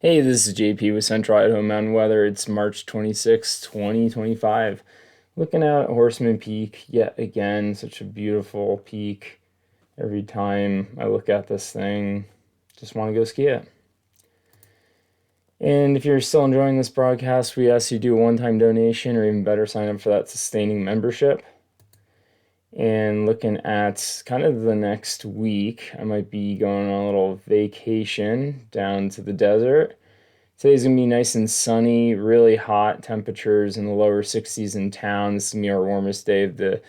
Hey, this is JP with Central Idaho Mountain Weather. It's March 26, 2025. Looking at Horseman Peak yet again, such a beautiful peak. Every time I look at this thing, just want to go ski it. And if you're still enjoying this broadcast, we ask you to do a one-time donation or even better, sign up for that sustaining membership. And looking at kind of the next week, I might be going on a little vacation down to the desert. Today's gonna be nice and sunny, really hot temperatures in the lower 60s in town. This is gonna be our warmest day of the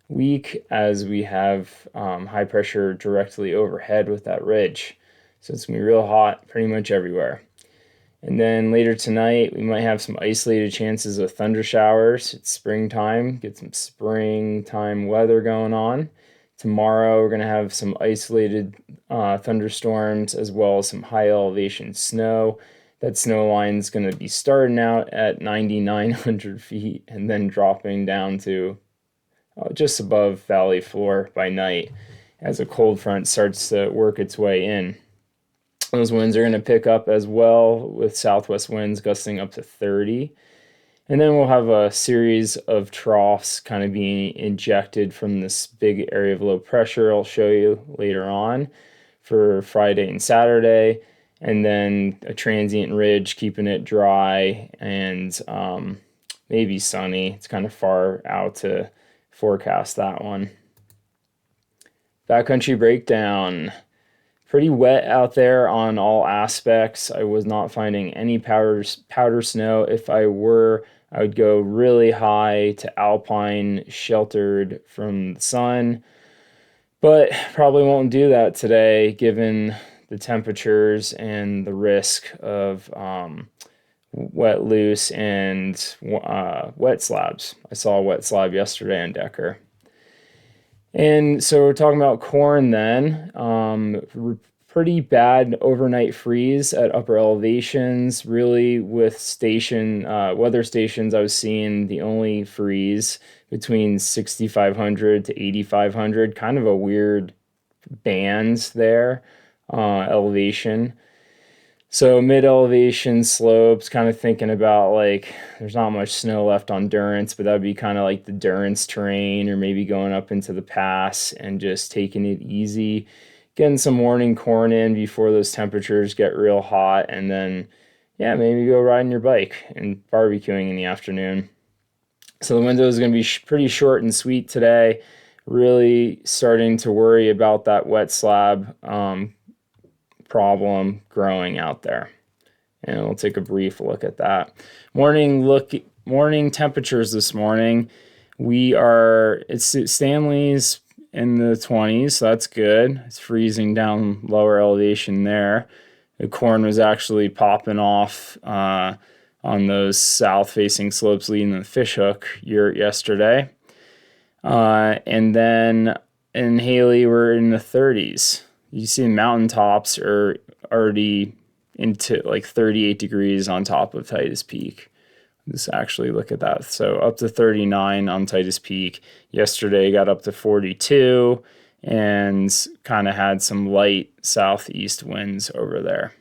week as we have high pressure directly overhead with that ridge. So it's gonna be real hot pretty much everywhere. And then later tonight, we might have some isolated chances of thunder showers. It's springtime, get some springtime weather going on. Tomorrow, we're going to have some isolated thunderstorms as well as some high elevation snow. That snow line is going to be starting out at 9,900 feet and then dropping down to just above valley floor by night as a cold front starts to work its way in. Those winds are going to pick up as well with southwest winds gusting up to 30. And then we'll have a series of troughs kind of being injected from this big area of low pressure I'll show you later on for Friday and Saturday. And then a transient ridge keeping it dry and maybe sunny. It's kind of far out to forecast that one. Backcountry breakdown. Pretty wet out there on all aspects. I was not finding any powder snow. If I were, I would go really high to alpine, sheltered from the sun, but probably won't do that today given the temperatures and the risk of wet loose and wet slabs. I saw a wet slab yesterday on Decker. And so we're talking about corn then. Pretty bad overnight freeze at upper elevations. Really, with weather stations, I was seeing the only freeze between 6,500 to 8,500. Kind of a weird bands there, elevation. So mid-elevation slopes, kind of thinking about like there's not much snow left on Durance, but that would be kind of like the Durance terrain, or maybe going up into the pass and just taking it easy, getting some morning corn in before those temperatures get real hot, and then yeah, maybe go riding your bike and barbecuing in the afternoon. So the window is going to be pretty short and sweet today. Really starting to worry about that wet slab problem growing out there. And we'll take a brief look at that. Morning temperatures this morning. It's Stanley's in the 20s, so that's good. It's freezing down lower elevation there. The corn was actually popping off on those south-facing slopes leading to the Fishhook yurt yesterday. And then in Haley, we're in the 30s. You see mountaintops are already into like 38 degrees on top of Titus Peak. Let's actually look at that. So up to 39 on Titus Peak. Yesterday got up to 42 and kind of had some light southeast winds over there.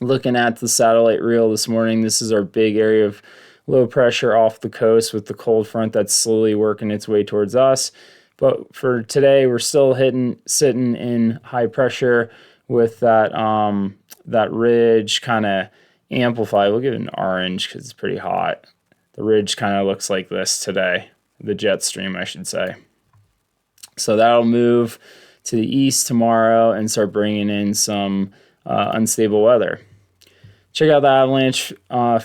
Looking at the satellite reel this morning, this is our big area of low pressure off the coast with the cold front that's slowly working its way towards us. But for today, we're still sitting in high pressure with that ridge kind of amplified. We'll give it an orange because it's pretty hot. The ridge kind of looks like this today, the jet stream, I should say. So that'll move to the east tomorrow and start bringing in some unstable weather. Check out the avalanche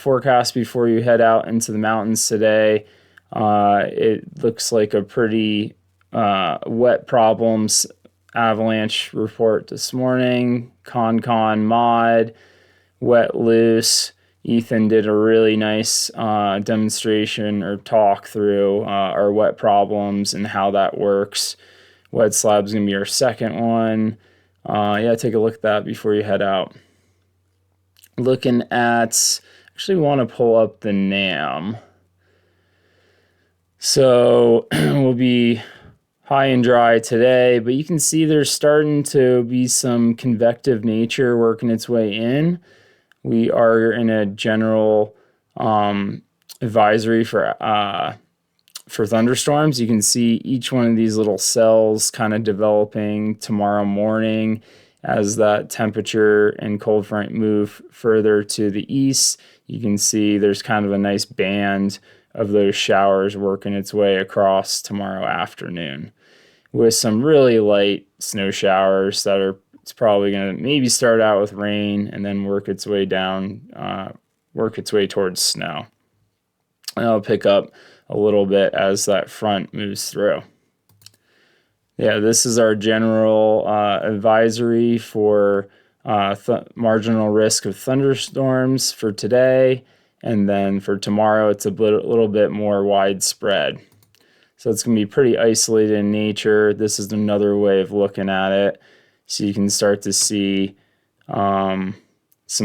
forecast before you head out into the mountains today. It looks like a pretty wet problems avalanche report this morning. Con mod, wet loose. Ethan did a really nice demonstration or talk through our wet problems and how that works. Wet slab's gonna be our second one. Yeah, take a look at that before you head out. Looking at, actually want to pull up the NAM. So we'll be high and dry today, but you can see there's starting to be some convective nature working its way in. we are in a general advisory for thunderstorms. You can see each one of these little cells kind of developing tomorrow morning as that temperature and cold front move further to the east. You can see there's kind of a nice band of those showers working its way across tomorrow afternoon, with some really light snow showers that are, it's probably going to maybe start out with rain and then work its way down, work its way towards snow. And it'll pick up a little bit as that front moves through. Yeah, this is our general advisory for marginal risk of thunderstorms for today. And then for tomorrow, it's a little bit more widespread. So it's going to be pretty isolated in nature. This is another way of looking at it. So you can start to see some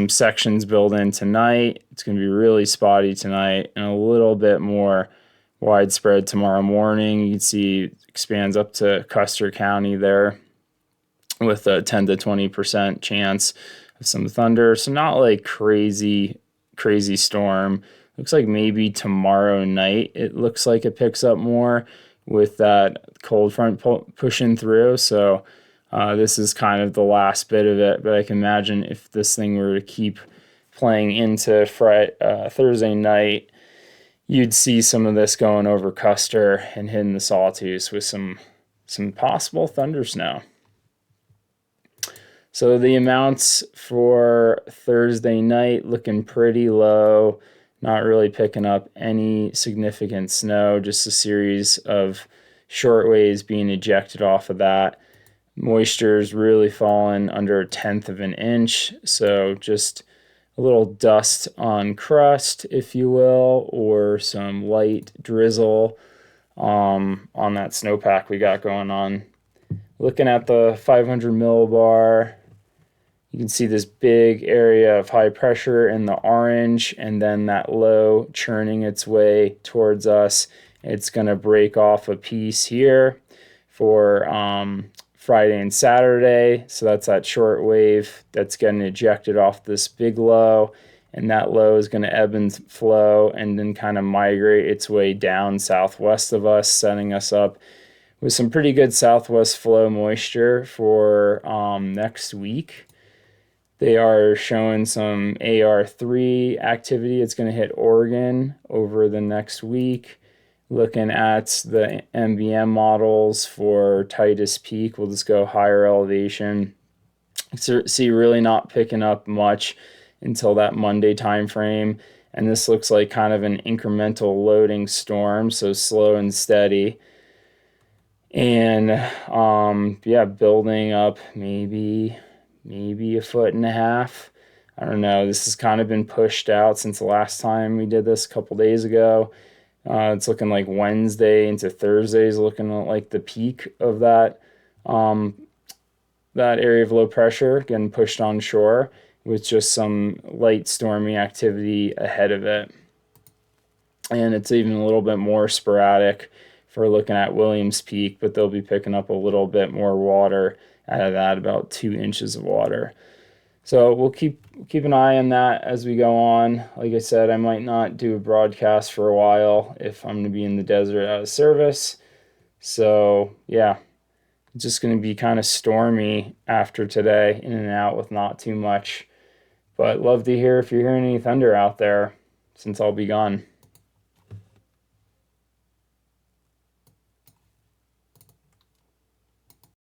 sections build in tonight. It's going to be really spotty tonight and a little bit more widespread tomorrow morning. You can see it expands up to Custer County there with a 10 to 20% chance of some thunder. So not like crazy storm. Looks like maybe tomorrow night it looks like it picks up more with that cold front pushing through. So this is kind of the last bit of it, but I can imagine if this thing were to keep playing into Thursday night, you'd see some of this going over Custer and hitting the Sawtooth with some possible thunder snow. So the amounts for Thursday night looking pretty low, not really picking up any significant snow, just a series of shortwaves being ejected off of that. Moisture's really fallen under 1/10 of an inch, so just a little dust on crust, if you will, or some light drizzle on that snowpack we got going on. Looking at the 500 millibar, you can see this big area of high pressure in the orange, and then that low churning its way towards us. It's going to break off a piece here for Friday and Saturday. So that's that short wave that's getting ejected off this big low, and that low is going to ebb and flow and then kind of migrate its way down southwest of us, setting us up with some pretty good southwest flow moisture for next week. They are showing some AR3 activity. It's going to hit Oregon over the next week. Looking at the MVM models for Titus Peak, we'll just go higher elevation. See really not picking up much until that Monday time frame. And this looks like kind of an incremental loading storm, so slow and steady. And yeah, building up maybe 1.5 feet. I don't know. This has kind of been pushed out since the last time we did this a couple days ago. It's looking like Wednesday into Thursday is looking like the peak of that area of low pressure getting pushed on shore with just some light stormy activity ahead of it. And it's even a little bit more sporadic for looking at Williams Peak, but they'll be picking up a little bit more water out of that, about 2 inches of water. So we'll keep an eye on that as we go on. Like I said, I might not do a broadcast for a while if I'm going to be in the desert out of service. So yeah, it's just going to be kind of stormy after today, in and out with not too much. But love to hear if you're hearing any thunder out there, since I'll be gone.